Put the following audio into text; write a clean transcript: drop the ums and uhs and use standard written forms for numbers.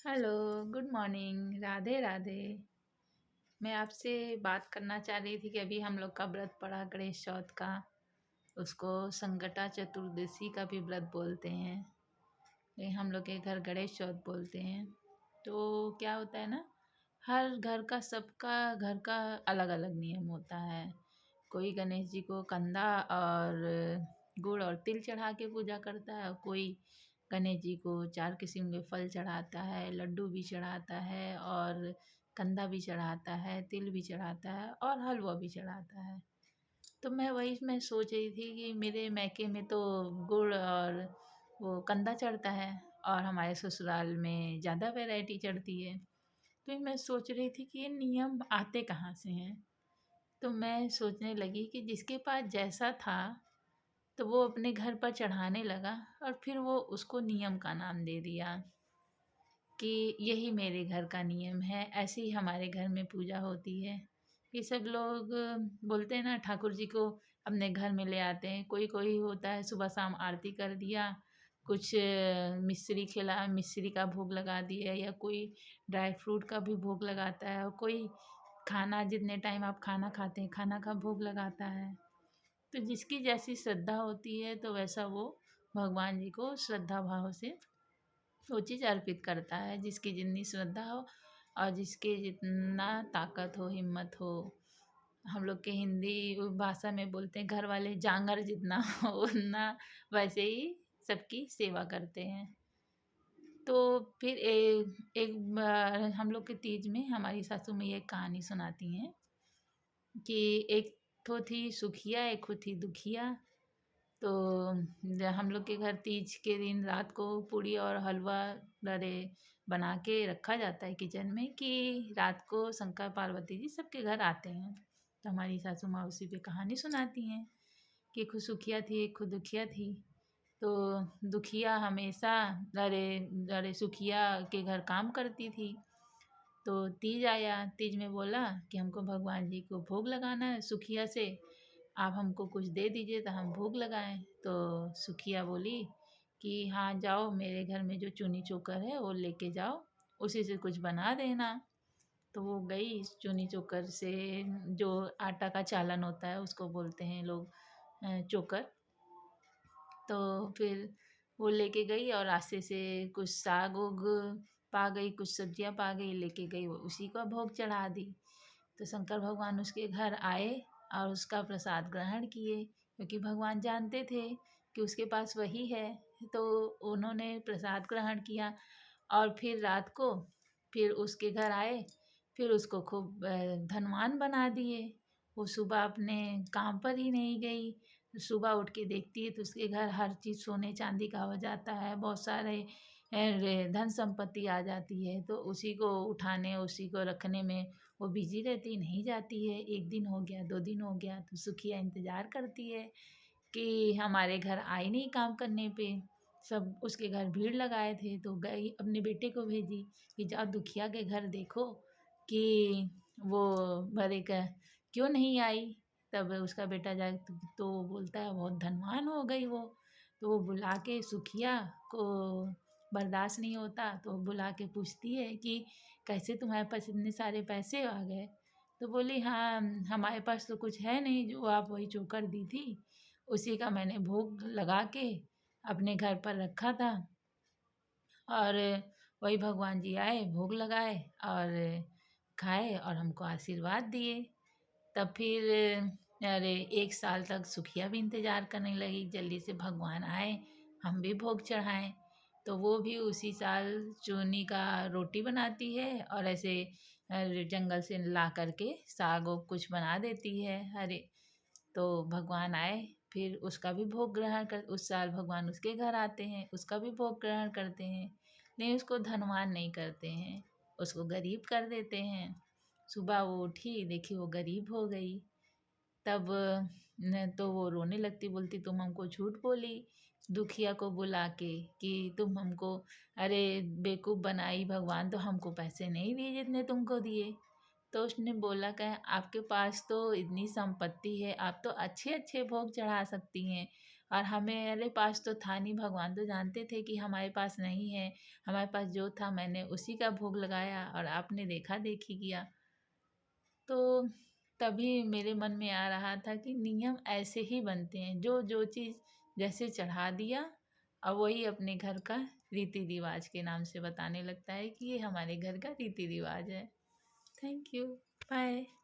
Hello, good morning, Radhe Radhe. मैं आपसे बात करना चाह रही थी कि अभी हम लोग का व्रत पड़ा गणेश चौथ का। उसको संकटा चतुर्दशी का भी व्रत बोलते हैं, लेकिन हम लोग के घर गणेश चौथ बोलते हैं। तो क्या होता है ना, हर घर का सबका घर का अलग अलग नियम होता है। कोई गणेश जी को कंदा और गुड़ और तिल चढ़ा के पूजा करता है, कोई गणेश जी को 4 किस्म के फल चढ़ाता है, लड्डू भी चढ़ाता है और कंदा भी चढ़ाता है, तिल भी चढ़ाता है और हलवा भी चढ़ाता है। तो मैं सोच रही थी कि मेरे मायके में तो गुड़ और वो कंदा चढ़ता है और हमारे ससुराल में ज़्यादा वैरायटी चढ़ती है। तो मैं सोच रही थी कि ये नियम आते कहाँ से हैं? तो मैं सोचने लगी कि जिसके पास जैसा था तो वो अपने घर पर चढ़ाने लगा और फिर वो उसको नियम का नाम दे दिया कि यही मेरे घर का नियम है, ऐसे ही हमारे घर में पूजा होती है। ये सब लोग बोलते हैं ना, ठाकुर जी को अपने घर में ले आते हैं। कोई कोई होता है सुबह शाम आरती कर दिया, कुछ मिश्री का भोग लगा दिया, या कोई ड्राई फ्रूट का भी भोग लगाता है, और कोई खाना जितने टाइम आप खाना खाते हैं खाना का भोग लगाता है। तो जिसकी जैसी श्रद्धा होती है तो वैसा वो भगवान जी को श्रद्धा भाव से वो चीज़ अर्पित करता है, जिसकी जितनी श्रद्धा हो और जिसके जितना ताकत हो, हिम्मत हो। हम लोग के हिंदी भाषा में बोलते हैं घर वाले जांगर जितना हो उतना वैसे ही सबकी सेवा करते हैं। तो फिर एक बार हम लोग के तीज में हमारी सासू मैया एक कहानी सुनाती हैं कि एक ठो थी सुखिया, एक ठो थी दुखिया। तो हम लोग के घर तीज के दिन रात को पूड़ी और हलवा अरे बना के रखा जाता है किचन में, कि रात को शंकर पार्वती जी सबके घर आते हैं। तो हमारी सासू माँ उसी पे कहानी सुनाती हैं कि एक सुखिया थी, एक दुखिया थी। तो दुखिया हमेशा अरे अरे सुखिया के घर काम करती थी। तो तीज आया, तीज में बोला कि हमको भगवान जी को भोग लगाना है सुखिया से, आप हमको कुछ दे दीजिए तो हम भोग लगाएं। तो सुखिया बोली कि हाँ जाओ, मेरे घर में जो चूनी चोकर है वो लेके जाओ, उसी से कुछ बना देना। तो वो गई चूनी चोकर से, जो आटा का चालन होता है उसको बोलते हैं लोग चोकर। तो फिर वो लेके गई और रास्ते से कुछ साग उग पा गई, कुछ सब्जियां पा गई, लेके गई, वो उसी का भोग चढ़ा दी। तो शंकर भगवान उसके घर आए और उसका प्रसाद ग्रहण किए, क्योंकि भगवान जानते थे कि उसके पास वही है। तो उन्होंने प्रसाद ग्रहण किया और फिर रात को फिर उसके घर आए, फिर उसको खूब धनवान बना दिए। वो सुबह अपने काम पर ही नहीं गई, सुबह उठ के देखती है तो उसके घर हर चीज़ सोने चांदी का हो जाता है, बहुत सारे धन संपत्ति आ जाती है। तो उसी को उठाने, उसी को रखने में वो बिजी रहती, नहीं जाती है। 1 दिन हो गया, 2 दिन हो गया, तो सुखिया इंतज़ार करती है कि हमारे घर आई नहीं काम करने पे। सब उसके घर भीड़ लगाए थे, तो गई अपने बेटे को भेजी कि जाओ दुखिया के घर देखो कि वो भरे का क्यों नहीं आई। तब उसका बेटा जाए तो वो बोलता है बहुत धनवान हो गई वो। तो वो बुला के सुखिया को बर्दाश्त नहीं होता, तो बुला के पूछती है कि कैसे तुम्हारे पास इतने सारे पैसे आ गए। तो बोली हाँ, हमारे पास तो कुछ है नहीं, जो आप वही चोकर दी थी उसी का मैंने भोग लगा के अपने घर पर रखा था, और वही भगवान जी आए, भोग लगाए और खाए और हमको आशीर्वाद दिए। तब फिर अरे 1 साल तक सुखिया भी इंतज़ार करने लगी जल्दी से भगवान आए, हम भी भोग चढ़ाएं। तो वो भी उसी साल चूनी का रोटी बनाती है और ऐसे जंगल से ला करके साग और कुछ बना देती है। अरे तो भगवान आए, फिर उसका भी भोग ग्रहण कर, उस साल भगवान उसके घर आते हैं, उसका भी भोग ग्रहण करते हैं। नहीं, उसको धनवान नहीं करते हैं, उसको गरीब कर देते हैं। सुबह वो उठी, देखी वो गरीब हो गई। तब न तो वो रोने लगती, बोलती तुम हमको झूठ बोली दुखिया को बुला के कि तुम हमको अरे बेवकूफ़ बनाई, भगवान तो हमको पैसे नहीं दिए जितने तुमको दिए। तो उसने बोला कि आपके पास तो इतनी संपत्ति है, आप तो अच्छे अच्छे भोग चढ़ा सकती हैं, और हमारे पास तो था नहीं, भगवान तो जानते थे कि हमारे पास नहीं है। हमारे पास जो था मैंने उसी का भोग लगाया और आपने देखा देखी किया। तो तभी मेरे मन में आ रहा था कि नियम ऐसे ही बनते हैं, जो जो चीज़ जैसे चढ़ा दिया और वही अपने घर का रीति रिवाज के नाम से बताने लगता है कि ये हमारे घर का रीति रिवाज है। Thank you. बाय।